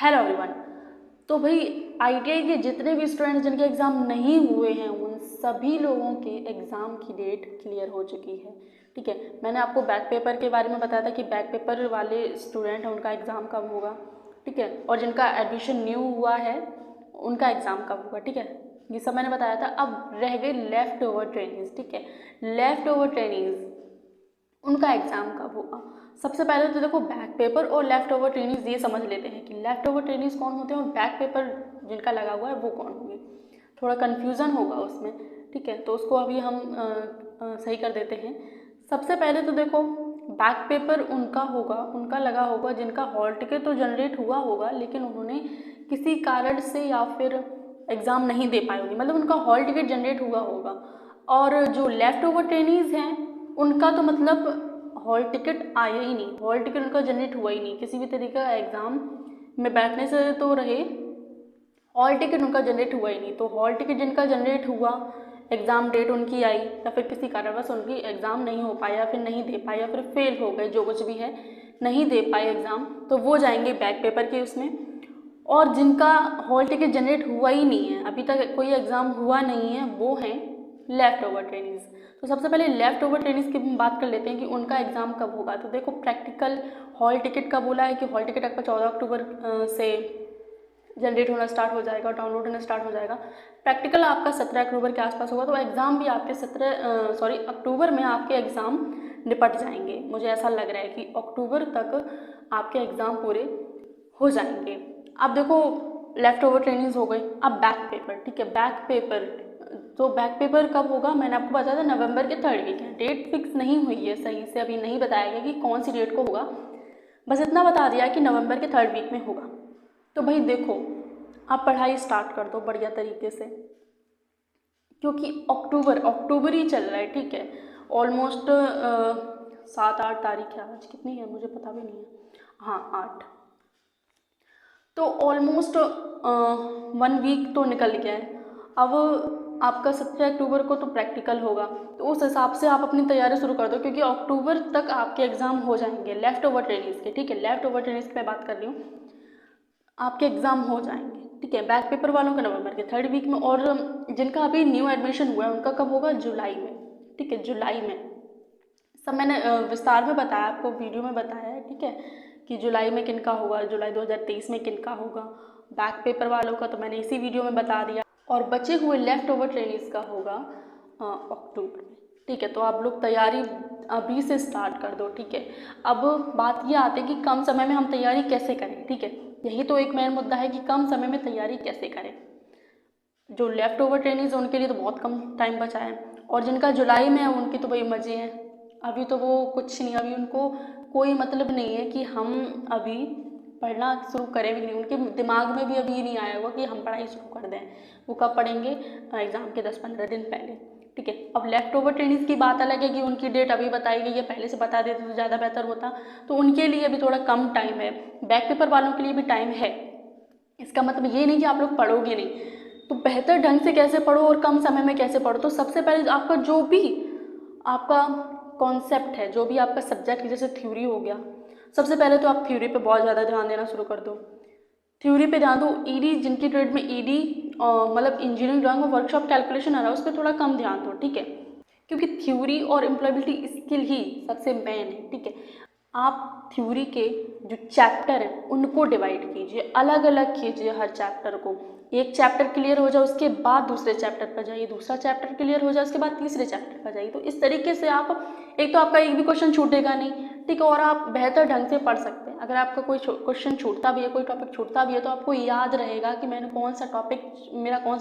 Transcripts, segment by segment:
Hello everyone. तो भाई ITI के जितने भी स्टूडेंट जिनके एग्ज़ाम नहीं हुए हैं उन सभी लोगों के एग्ज़ाम की डेट क्लियर हो चुकी है। ठीक है, मैंने आपको बैक पेपर के बारे में बताया था कि बैक पेपर वाले स्टूडेंट हैं उनका एग्ज़ाम कब होगा। ठीक है, और जिनका एडमिशन न्यू हुआ है उनका एग्ज़ाम कब होगा। ठीक है, ये सब मैंने बताया था। अब रह गई लेफ़्ट ओवर ट्रेनिंग्स। ठीक है, लेफ़्ट ओवर ट्रेनिंग्स उनका एग्ज़ाम कब होगा। सबसे पहले तो देखो बैक पेपर और लेफ़्ट ओवर ट्रेनिंग्स ये समझ लेते हैं कि लेफ़्ट ओवर ट्रेनिंग्स कौन होते हैं और बैक पेपर जिनका लगा हुआ है वो कौन होंगे। थोड़ा कन्फ्यूज़न होगा उसमें। ठीक है, तो उसको अभी हम सही कर देते हैं। सबसे पहले तो देखो बैक पेपर उनका होगा, उनका लगा होगा जिनका हॉल टिकट तो जनरेट हुआ होगा लेकिन उन्होंने किसी कारण से या फिर एग्ज़ाम नहीं दे पाए होंगे, मतलब उनका हॉल टिकट जनरेट हुआ होगा। और जो लेफ़्ट ओवर ट्रेनिंग्स हैं उनका तो मतलब हॉल टिकट आया ही नहीं, हॉल टिकट उनका जनरेट हुआ ही नहीं, किसी भी तरीके का एग्ज़ाम में बैठने से तो रहे, हॉल टिकट उनका जनरेट हुआ ही नहीं। तो हॉल टिकट जिनका जनरेट हुआ, एग्ज़ाम डेट उनकी आई या फिर किसी कारणवश उनकी एग्ज़ाम नहीं हो पाया, फिर नहीं दे पाए या फिर फेल हो गए, जो कुछ भी है नहीं दे पाए एग्ज़ाम, तो वो जाएंगे बैक पेपर के उसमें। और जिनका हॉल टिकट जनरेट हुआ ही नहीं है, अभी तक कोई एग्ज़ाम हुआ नहीं है, वो हैं लेफ़्ट ओवर ट्रेनिंग्स। तो सबसे पहले लेफ़्ट ओवर ट्रेनिंग्स की बात कर लेते हैं कि उनका एग्ज़ाम कब होगा। तो देखो प्रैक्टिकल हॉल टिकट का बोला है कि हॉल टिकट आपका 14 अक्टूबर से जनरेट होना स्टार्ट हो जाएगा, डाउनलोड होना स्टार्ट हो जाएगा। प्रैक्टिकल आपका 17 अक्टूबर के आसपास होगा। तो एग्ज़ाम भी आपके अक्टूबर में आपके एग्ज़ाम निपट जाएंगे। मुझे ऐसा लग रहा है कि अक्टूबर तक आपके एग्ज़ाम पूरे हो जाएंगे। अब देखो लेफ़्ट ओवर ट्रेनिंग्स हो गई। अब बैक पेपर। ठीक है, बैक पेपर तो बैक पेपर कब होगा मैंने आपको बताया था नवंबर के 3rd वीक है। डेट फिक्स नहीं हुई है, सही से अभी नहीं बताया गया कि कौन सी डेट को होगा, बस इतना बता दिया कि नवंबर के 3rd वीक में होगा। तो भाई देखो आप पढ़ाई स्टार्ट कर दो बढ़िया तरीके से, क्योंकि अक्टूबर ही चल रहा है। ठीक है, ऑलमोस्ट 7-8 तारीख है, आज कितनी है मुझे पता भी नहीं है, हाँ 8। तो ऑलमोस्ट 1 वीक तो निकल गया है। अब आपका 17 अक्टूबर को तो प्रैक्टिकल होगा, तो उस हिसाब से आप अपनी तैयारी शुरू कर दो, क्योंकि अक्टूबर तक आपके एग्ज़ाम हो जाएंगे लेफ़्ट ओवर ट्रेनिंग्स के। ठीक है, लेफ़्ट ओवर ट्रेनिंग्स की मैं बात कर रही हूँ, आपके एग्ज़ाम हो जाएंगे। ठीक है, बैक पेपर वालों का नवंबर के 3rd वीक में, और जिनका अभी न्यू एडमिशन हुआ है उनका कब होगा, जुलाई में। ठीक है, जुलाई में सब मैंने विस्तार में बताया, आपको वीडियो में बताया है। ठीक है, कि जुलाई में किनका होगा, जुलाई 2023 में किनका होगा। बैक पेपर वालों का तो मैंने इसी वीडियो में बता दिया, और बचे हुए लेफ़्ट ओवर ट्रेनिंग्स का होगा अक्टूबर में। ठीक है, तो आप लोग तैयारी अभी से स्टार्ट कर दो। ठीक है, अब बात ये आती है कि कम समय में हम तैयारी कैसे करें। ठीक है, यही तो एक मेन मुद्दा है कि कम समय में तैयारी कैसे करें। जो लेफ़्ट ओवर ट्रेनिंग्स उनके लिए तो बहुत कम टाइम बचा है, और जिनका जुलाई में है उनके तो भाई मज़े हैं। अभी तो वो कुछ नहीं, अभी उनको कोई मतलब नहीं है कि हम अभी पढ़ना शुरू करें भी नहीं, उनके दिमाग में भी अभी नहीं आया होगा कि हम पढ़ाई शुरू कर दें। वो कब पढ़ेंगे, एग्ज़ाम के 10-15 दिन पहले। ठीक है, अब लेफ़्ट ओवर ट्रेनिंग्स की बात अलग है कि उनकी डेट अभी बताई गई है, पहले से बता देते तो ज़्यादा बेहतर होता। तो उनके लिए अभी थोड़ा कम टाइम है, बैक पेपर वालों के लिए भी टाइम है। इसका मतलब ये नहीं कि आप लोग पढ़ोगे नहीं। तो बेहतर ढंग से कैसे पढ़ो और कम समय में कैसे पढ़ो, तो सबसे पहले आपका जो भी आपका कॉन्सेप्ट है, जो भी आपका सब्जेक्ट, जैसे थ्योरी हो गया, सबसे पहले तो आप थ्योरी पे बहुत ज़्यादा ध्यान देना शुरू कर दो। थ्योरी पे ध्यान दो। ईडी जिनकी ट्रेड में ईडी मतलब इंजीनियरिंग ड्राइंग और वर्कशॉप कैलकुलेशन आ रहा है, उस पर थोड़ा कम ध्यान दो। ठीक है, क्योंकि थ्योरी और एम्प्लॉयबिलिटी स्किल ही सबसे मेन है। ठीक है, आप थ्योरी के जो चैप्टर हैं उनको डिवाइड कीजिए, अलग अलग कीजिए हर चैप्टर को। एक चैप्टर क्लियर हो जाए उसके बाद दूसरे चैप्टर पर जाइए, दूसरा चैप्टर क्लियर हो जाए उसके बाद तीसरे चैप्टर पर जाइए। तो इस तरीके से आप, एक तो आपका एक भी क्वेश्चन छूटेगा नहीं। ठीक है, और आप बेहतर ढंग से पढ़ सकते हैं। अगर आपका कोई क्वेश्चन छूटता भी है, कोई टॉपिक छूटता भी है, तो आपको याद रहेगा कि मेरा कौन सा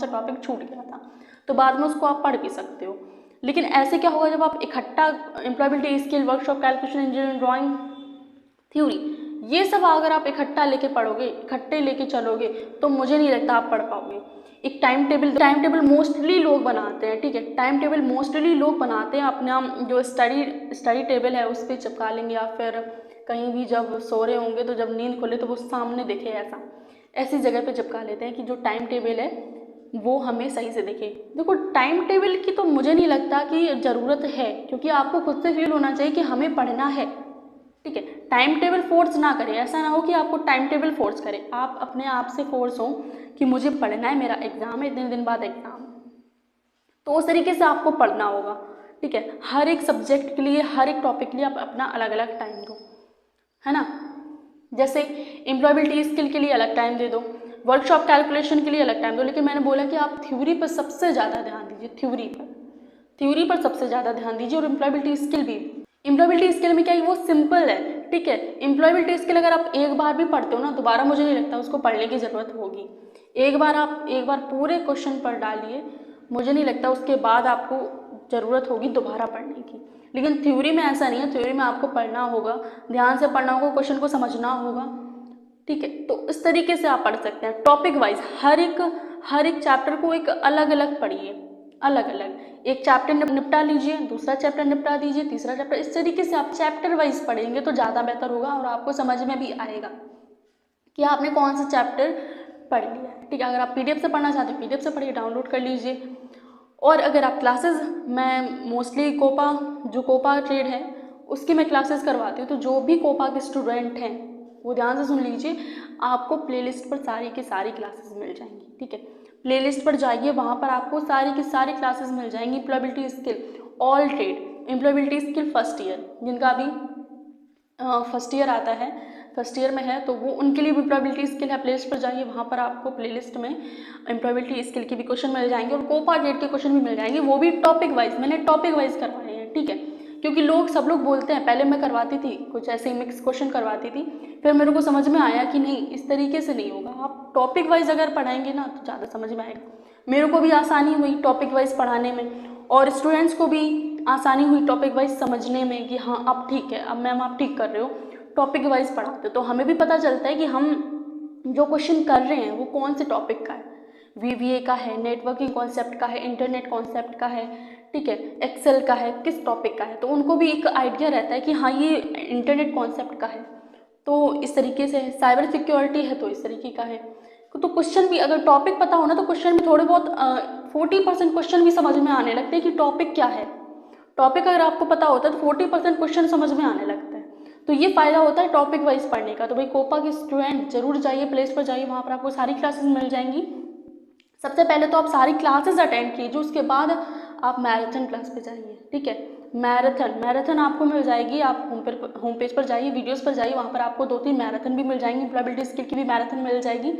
टॉपिक छूट गया था, तो बाद में उसको आप पढ़ भी सकते हो। लेकिन ऐसे क्या होगा, जब आप इकट्ठा employability skill, workshop calculation, engineering drawing, theory, ये सब अगर आप इकट्ठा लेके पढ़ोगे, इकट्ठे लेके चलोगे, तो मुझे नहीं लगता आप पढ़ पाओगे। एक टाइम टेबल मोस्टली लोग बनाते हैं। ठीक है, टाइम टेबल मोस्टली लोग बनाते हैं, अपना जो स्टडी टेबल है उस पर चिपका लेंगे, या फिर कहीं भी जब सो रहे होंगे तो जब नींद खुले तो वो सामने दिखे, ऐसी जगह पे चिपका लेते हैं कि जो टाइम टेबल है वो हमें सही से दिखे। देखो टाइम टेबल की तो मुझे नहीं लगता कि ज़रूरत है, क्योंकि आपको खुद से फील होना चाहिए कि हमें पढ़ना है। ठीक है। टाइम टेबल फोर्स ना करें, ऐसा ना हो कि आपको टाइम टेबल फोर्स करें, आप अपने आप से फोर्स हो कि मुझे पढ़ना है, मेरा एग्ज़ाम है, इतने दिन बाद एग्ज़ाम, तो उस तरीके से आपको पढ़ना होगा, ठीक है। हर एक सब्जेक्ट के लिए, हर एक टॉपिक के लिए आप अपना अलग अलग टाइम दो, है ना। जैसे एम्प्लॉयबिलिटी स्किल के लिए अलग टाइम दे दो, वर्कशॉप कैलकुलेशन के लिए अलग टाइम दो, लेकिन मैंने बोला कि आप थ्योरी पर सबसे ज़्यादा ध्यान दीजिए, थ्योरी पर सबसे ज़्यादा ध्यान दीजिए। और एम्प्लॉयबिलिटी स्किल भी, एम्प्लॉयबिलिटी स्किल में क्या है, वो सिंपल है, ठीक है। एम्प्लॉयबिलिटी स्किल अगर आप एक बार भी पढ़ते हो ना, दोबारा मुझे नहीं लगता उसको पढ़ने की ज़रूरत होगी। एक बार पूरे क्वेश्चन पढ़ डालिए, मुझे नहीं लगता उसके बाद आपको ज़रूरत होगी दोबारा पढ़ने की। लेकिन थ्योरी में ऐसा नहीं है, थ्योरी में आपको पढ़ना होगा, ध्यान से पढ़ना होगा, क्वेश्चन को समझना होगा, ठीक है। तो इस तरीके से आप पढ़ सकते हैं टॉपिक वाइज, हर एक चैप्टर को एक अलग अलग पढ़िए, अलग अलग, एक चैप्टर निपटा लीजिए, दूसरा चैप्टर निपटा दीजिए, तीसरा चैप्टर, इस तरीके से आप चैप्टर वाइज पढ़ेंगे तो ज़्यादा बेहतर होगा और आपको समझ में भी आएगा कि आपने कौन सा चैप्टर पढ़ लिया है, ठीक है। अगर आप पीडीएफ से पढ़ना चाहते हैं पीडीएफ से पढ़िए, डाउनलोड कर लीजिए। और अगर आप क्लासेस, मैं मोस्टली कोपा ट्रेड है उसकी मैं क्लासेस करवाती हूँ, तो जो भी कोपा के स्टूडेंट हैं वो ध्यान से सुन लीजिए, आपको प्लेलिस्ट पर सारी की सारी क्लासेस मिल जाएंगी, ठीक है। प्लेलिस्ट पर जाइए, वहाँ पर आपको सारी की सारी क्लासेस मिल जाएंगी। Employability skill, all trade, employability skill first year, जिनका अभी फर्स्ट ईयर आता है, फर्स्ट ईयर में है, तो वो उनके लिए भी एम्प्लॉयबिलिटी स्किल है। प्लेलिस्ट पर जाइए, वहाँ पर आपको प्लेलिस्ट में एम्प्लॉयबिलिटी स्किल के भी क्वेश्चन मिल जाएंगे और कोपा ट्रेड के क्वेश्चन भी मिल जाएंगे, वो भी टॉपिक वाइज, मैंने टॉपिक वाइज करवाए हैं, ठीक है। क्योंकि सब लोग बोलते हैं, पहले मैं करवाती थी कुछ ऐसे मिक्स क्वेश्चन करवाती थी, फिर मेरे को समझ में आया कि नहीं, इस तरीके से नहीं होगा, आप टॉपिक वाइज अगर पढ़ाएंगे ना तो ज़्यादा समझ में आएगा। मेरे को भी आसानी हुई टॉपिक वाइज पढ़ाने में और स्टूडेंट्स को भी आसानी हुई टॉपिक वाइज समझने में कि हाँ अब ठीक है, अब मैम आप ठीक कर रहे हो, टॉपिक वाइज पढ़ाते, तो हमें भी पता चलता है कि हम जो क्वेश्चन कर रहे हैं वो कौन से टॉपिक का है, वीवीए का है, नेटवर्किंग कॉन्सेप्ट का है, इंटरनेट कॉन्सेप्ट का है, ठीक है, एक्सेल का है, किस टॉपिक का है, तो उनको भी एक आइडिया रहता है कि हाँ ये इंटरनेट कॉन्सेप्ट का है, तो इस तरीके से है। साइबर सिक्योरिटी है तो इस तरीके का है। तो क्वेश्चन भी अगर टॉपिक पता हो ना तो क्वेश्चन भी थोड़े बहुत 40% क्वेश्चन भी समझ में आने लगते हैं कि टॉपिक क्या है। टॉपिक अगर आपको पता होता है तो 40% क्वेश्चन समझ में आने लगता है। तो ये फ़ायदा होता है टॉपिक वाइज पढ़ने का। तो भाई कोपा के स्टूडेंट जरूर जाइए, प्लेस पर जाइए, वहाँ पर आपको सारी क्लासेस मिल जाएंगी। सबसे पहले तो आप सारी क्लासेस अटेंड कीजिए, उसके बाद आप मैराथन क्लास पे जाइए, ठीक है। मैराथन आपको मिल जाएगी, आप होम पेज पर जाइए, वीडियोस पर जाइए, वहाँ पर आपको 2-3 मैराथन भी मिल जाएंगी, एम्प्लॉयबिलिटी स्किल की भी मैराथन मिल जाएगी।